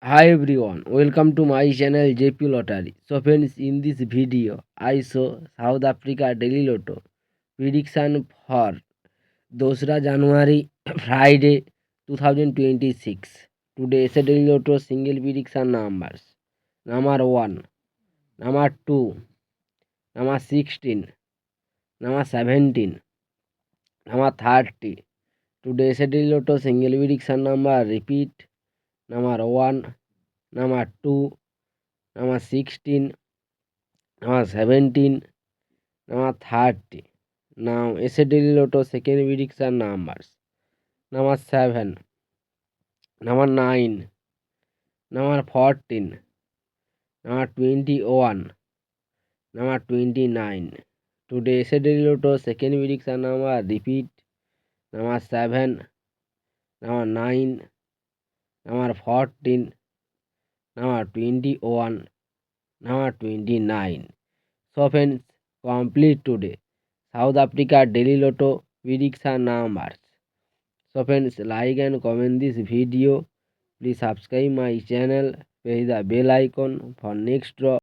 Hi everyone, welcome to my channel JP Lottery. So friends, in this video, I show South Africa Daily Lotto prediction for 2nd January Friday 2026. Today is a Daily Lotto single prediction numbers. Number 1, number 2, number 16, number 17, number 30. Today is a Daily Lotto single prediction number. Repeat, number 1, number 2, number 16, number 17, number 30. Now daily Lotto second prediction numbers. Number 7, number 9, number 14, number 21, number 29. Today daily Lotto second prediction number. Repeat, number 7, number 9, number 14, number 21, number 29. So friends, complete today South Africa Daily Lotto prediction numbers. So friends, like and comment this video. Please subscribe my channel. Press the bell icon for next draw.